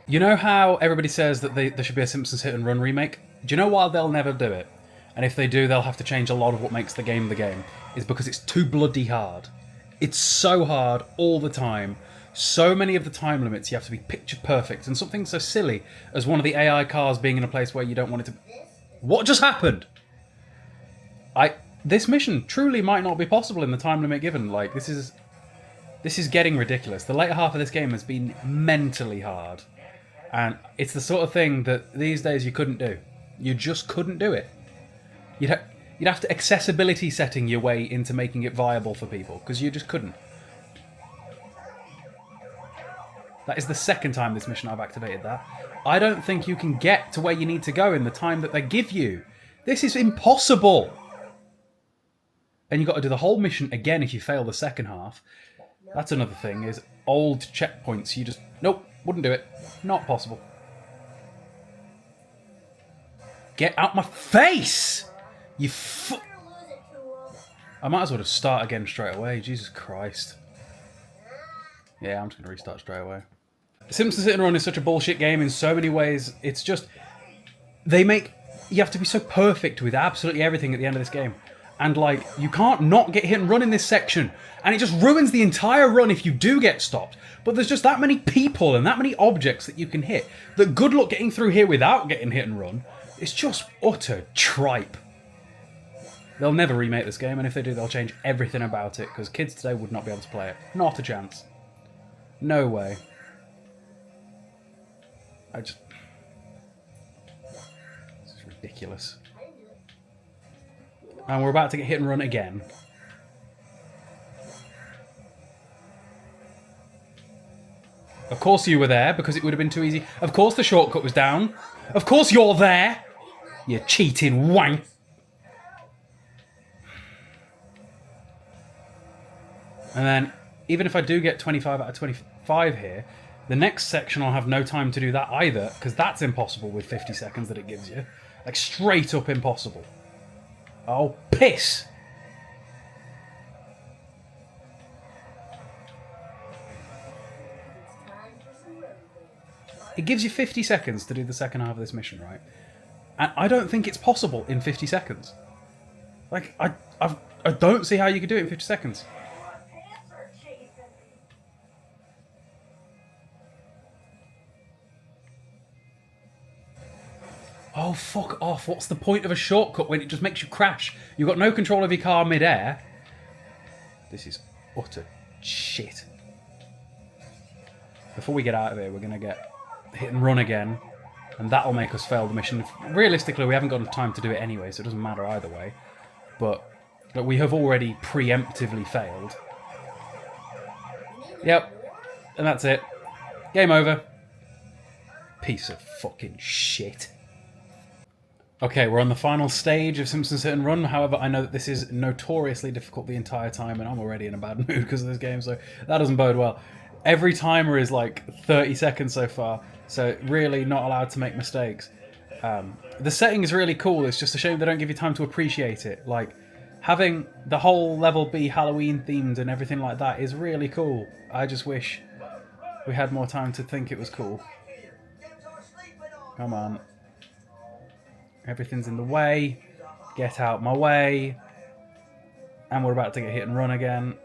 You know how everybody says that there should be a Simpsons Hit and Run remake? Do you know why they'll never do it? And if they do, they'll have to change a lot of what makes the game. Is because it's too bloody hard. It's so hard all the time. So many of the time limits, you have to be picture perfect. And something so silly as one of the AI cars being in a place where you don't want it to... What just happened? This mission truly might not be possible in the time limit given. Like, this is getting ridiculous. The later half of this game has been mentally hard. And it's the sort of thing that these days you couldn't do. You just couldn't do it. You'd have to accessibility setting your way into making it viable for people, because you just couldn't. That is the second time this mission I've activated that. I don't think you can get to where you need to go in the time that they give you. This is impossible. And you've got to do the whole mission again if you fail the second half. That's another thing, is old checkpoints. You just... Nope, wouldn't do it. Not possible. Get out my face! You I might as well just start again straight away. Jesus Christ. Yeah, I'm just going to restart straight away. Simpsons Hit and Run is such a bullshit game in so many ways. It's just... You have to be so perfect with absolutely everything at the end of this game. And, like, you can't not get hit and run in this section. And it just ruins the entire run if you do get stopped. But there's just that many people and that many objects that you can hit that good luck getting through here without getting hit and run. It's just utter tripe. They'll never remake this game, and if they do, they'll change everything about it, because kids today would not be able to play it. Not a chance. No way. This is ridiculous. And we're about to get hit and run again. Of course you were there, because it would have been too easy. Of course the shortcut was down. Of course you're there, you cheating wank. And then even if I do get 25 out of 25 here, the next section I'll have no time to do that either, because that's impossible with 50 seconds that it gives you. Like, straight up impossible. Oh, piss! It gives you 50 seconds to do the second half of this mission, right? And I don't think it's possible in 50 seconds. Like, I don't see how you could do it in 50 seconds. Oh, fuck off. What's the point of a shortcut when it just makes you crash? You've got no control of your car mid-air. This is utter shit. Before we get out of here, we're going to get hit and run again, and that'll make us fail the mission. Realistically, we haven't got enough time to do it anyway, so it doesn't matter either way. But we have already preemptively failed. Yep, and that's it. Game over. Piece of fucking shit. Okay, we're on the final stage of Simpsons Hit and Run. However, I know that this is notoriously difficult the entire time, and I'm already in a bad mood because of this game, so that doesn't bode well. Every timer is like 30 seconds so far, so really not allowed to make mistakes. The setting is really cool. It's just a shame they don't give you time to appreciate it. Like, having the whole level be Halloween themed and everything like that is really cool. I just wish we had more time to think it was cool. Come on. Everything's in the way. Get out my way. And we're about to get hit and run again.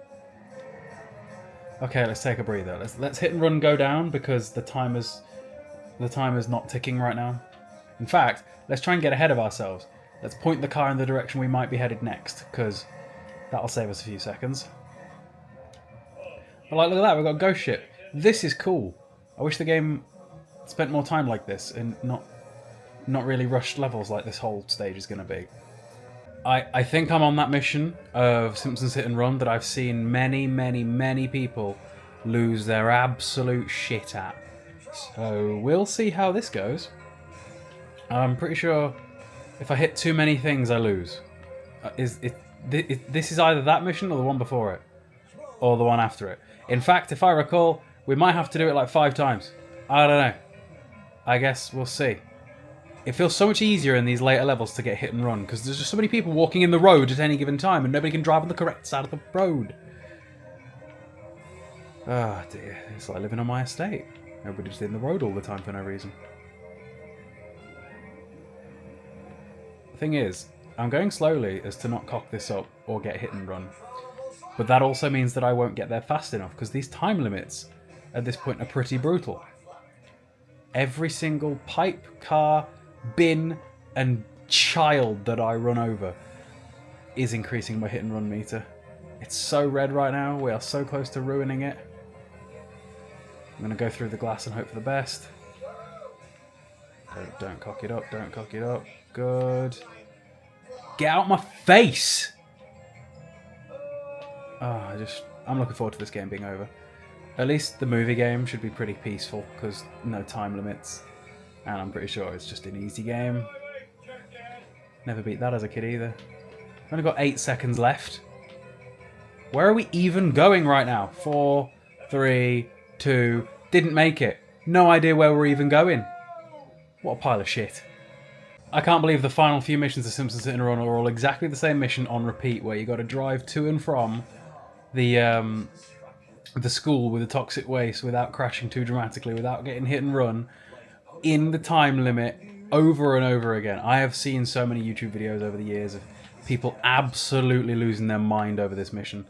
Okay, let's take a breather. Let's hit and run go down because the timer's not ticking right now. In fact, let's try and get ahead of ourselves. Let's point the car in the direction we might be headed next, because that'll save us a few seconds. But like, look at that, we've got a ghost ship. This is cool. I wish the game spent more time like this and not really rushed levels like this whole stage is going to be. I think I'm on that mission of Simpsons Hit and Run that I've seen many, many, many people lose their absolute shit at. So we'll see how this goes. I'm pretty sure if I hit too many things, I lose. This is either that mission or the one before it. Or the one after it. In fact, if I recall, we might have to do it like 5 times. I don't know. I guess we'll see. It feels so much easier in these later levels to get hit and run, because there's just so many people walking in the road at any given time, and nobody can drive on the correct side of the road. Ah, dear. It's like living on my estate. Everybody's in the road all the time for no reason. The thing is, I'm going slowly as to not cock this up or get hit and run. But that also means that I won't get there fast enough, because these time limits at this point are pretty brutal. Every single pipe, car, bin and child that I run over is increasing my hit and run meter. It's so red right now. We are so close to ruining it. I'm going to go through the glass and hope for the best. Don't cock it up. Don't cock it up. Good. Get out my face! Oh, I'm looking forward to this game being over. At least the movie game should be pretty peaceful, because no time limits. And I'm pretty sure it's just an easy game. Never beat that as a kid either. Only got 8 seconds left. Where are we even going right now? 4, 3, 2... Didn't make it. No idea where we're even going. What a pile of shit. I can't believe the final few missions of Simpsons Hit and Run are all exactly the same mission on repeat, where you got to drive to and from the school with the toxic waste without crashing too dramatically, without getting hit and run, in the time limit, over and over again. I have seen so many YouTube videos over the years of people absolutely losing their mind over this mission.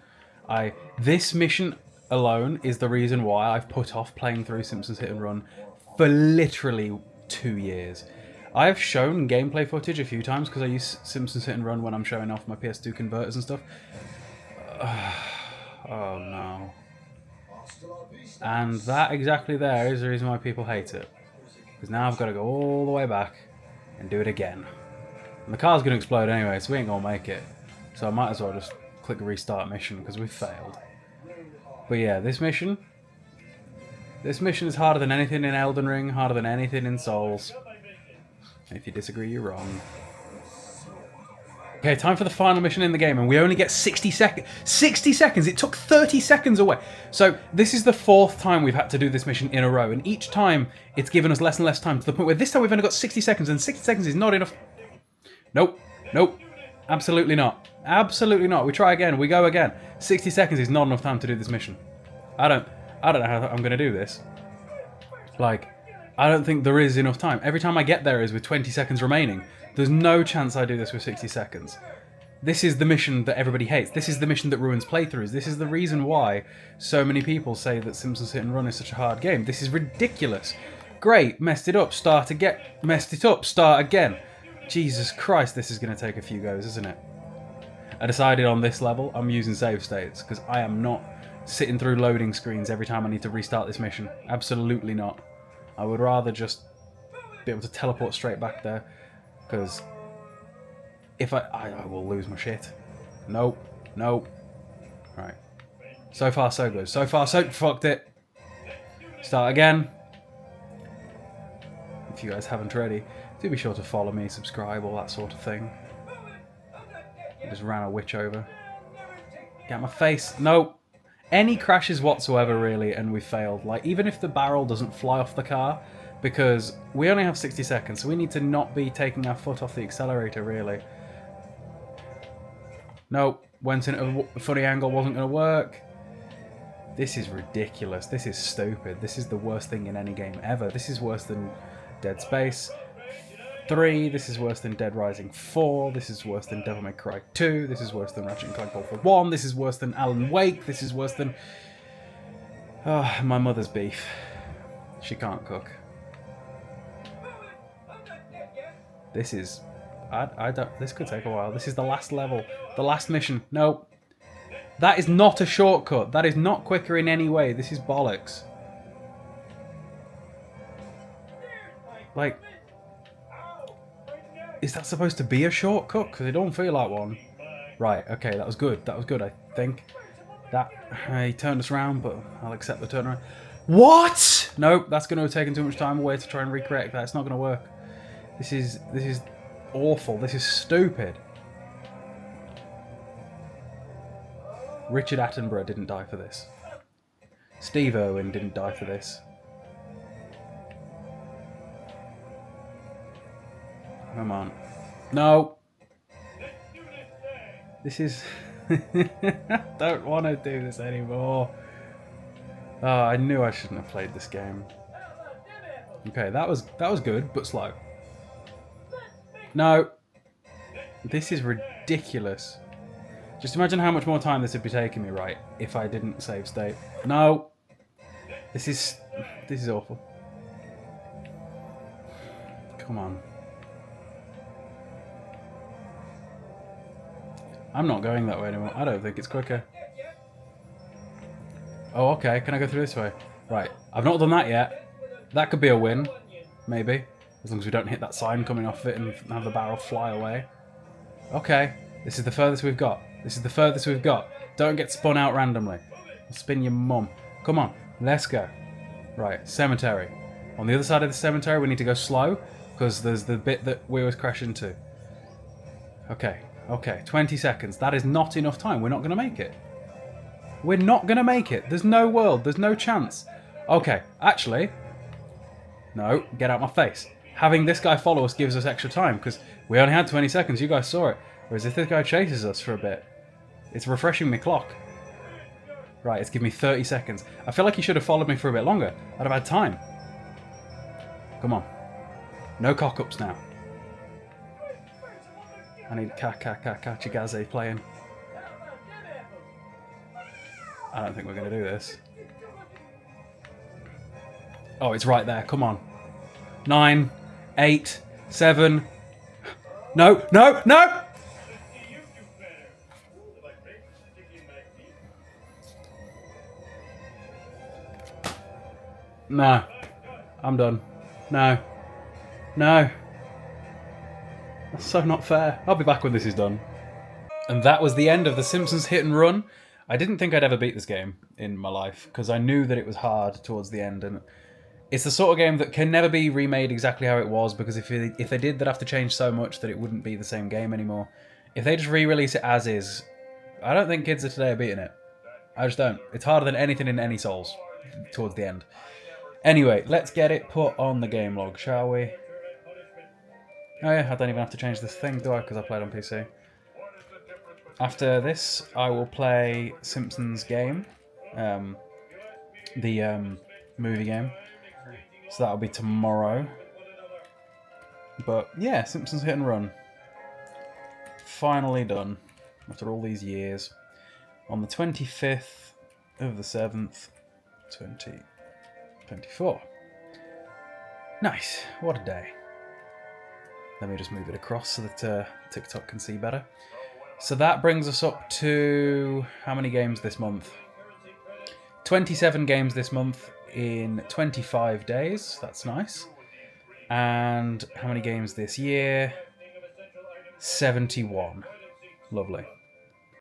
This mission alone is the reason why I've put off playing through Simpsons Hit and Run for literally 2 years. I have shown gameplay footage a few times because I use Simpsons Hit and Run when I'm showing off my PS2 converters and stuff. Oh no. And that exactly there is the reason why people hate it. Because now I've got to go all the way back and do it again. And the car's going to explode anyway, so we ain't going to make it. So I might as well just click restart mission because we've failed. But yeah, this mission is harder than anything in Elden Ring, harder than anything in Souls. If you disagree, you're wrong. Okay, time for the final mission in the game, and we only get 60 seconds. 60 seconds! It took 30 seconds away. So this is the 4th time we've had to do this mission in a row, and each time it's given us less and less time, to the point where this time we've only got 60 seconds, and 60 seconds is not enough. Nope. Nope. Absolutely not. Absolutely not. We try again. We go again. 60 seconds is not enough time to do this mission. I don't know how I'm going to do this. Like, I don't think there is enough time. Every time I get there is with 20 seconds remaining. There's no chance I do this with 60 seconds. This is the mission that everybody hates. This is the mission that ruins playthroughs. This is the reason why so many people say that Simpsons Hit and Run is such a hard game. This is ridiculous. Great, messed it up, start again. Messed it up, start again. Jesus Christ, this is going to take a few goes, isn't it? I decided on this level I'm using save states, because I am not sitting through loading screens every time I need to restart this mission. Absolutely not. I would rather just be able to teleport straight back there. Because if I will lose my shit. Nope. Nope. Right. So far, so good. So far, so... Fucked it. Start again. If you guys haven't already, do be sure to follow me, subscribe, all that sort of thing. I just ran a witch over. Get my face. Nope. Any crashes whatsoever, really, and we failed. Like, even if the barrel doesn't fly off the car... Because we only have 60 seconds, so we need to not be taking our foot off the accelerator, really. Nope, went in at a funny angle, wasn't going to work. This is ridiculous. This is stupid. This is the worst thing in any game ever. This is worse than Dead Space 3. This is worse than Dead Rising 4. This is worse than Devil May Cry 2. This is worse than Ratchet & Clank Golf 1. This is worse than Alan Wake. This is worse than... Oh, my mother's beef. She can't cook. This is... I don't... This could take a while. This is the last level. The last mission. No. That is not a shortcut. That is not quicker in any way. This is bollocks. Like... Is that supposed to be a shortcut? Because it don't feel like one. Right, okay, that was good. That was good, I think. That... He turned us around, but I'll accept the turnaround. What?! Nope, that's going to have taken too much time away to try and recreate that. It's not going to work. This is awful. This is stupid. Richard Attenborough didn't die for this. Steve Irwin didn't die for this. Come on. No. This is... I don't want to do this anymore. Oh, I knew I shouldn't have played this game. Okay, that was good, but slow. No. This is ridiculous. Just imagine how much more time this would be taking me, right, if I didn't save state. No. This is awful. Come on. I'm not going that way anymore. I don't think it's quicker. Oh, okay. Can I go through this way? Right. I've not done that yet. That could be a win. Maybe. As long as we don't hit that sign coming off it and have the barrel fly away. Okay. This is the furthest we've got. This is the furthest we've got. Don't get spun out randomly. I'll spin your mum. Come on. Let's go. Right. Cemetery. On the other side of the cemetery, we need to go slow. Because there's the bit that we always crash into. Okay. Okay. 20 seconds. That is not enough time. We're not going to make it. We're not going to make it. There's no world. There's no chance. Okay. Actually... No. Get out my face. Having this guy follow us gives us extra time, because we only had 20 seconds. You guys saw it. Whereas if this guy chases us for a bit, it's refreshing my clock. Right, it's giving me 30 seconds. I feel like he should have followed me for a bit longer. I'd have had time. Come on. No cock-ups now. I need Kachigaze playing. I don't think we're going to do this. Oh, it's right there. Come on. 9, 8, 7. No, no, no! No. I'm done. No. No. That's so not fair. I'll be back when this is done. And that was the end of the Simpsons Hit and Run. I didn't think I'd ever beat this game in my life, because I knew that it was hard towards the end, and it's the sort of game that can never be remade exactly how it was, because if they did, they'd have to change so much that it wouldn't be the same game anymore. If they just re-release it as is, I don't think kids of today are beating it. I just don't. It's harder than anything in any Souls towards the end. Anyway, let's get it put on the game log, shall we? Oh yeah, I don't even have to change this thing, do I? Because I played on PC. After this, I will play Simpsons game, the movie game. So that'll be tomorrow. But yeah, Simpsons Hit and Run. Finally done after all these years. On the 25th of the 7th, 2024. Nice. What a day. Let me just move it across so that TikTok can see better. So that brings us up to how many games this month? 27 games this month in 25 days. That's nice. And how many games this year? 71. Lovely.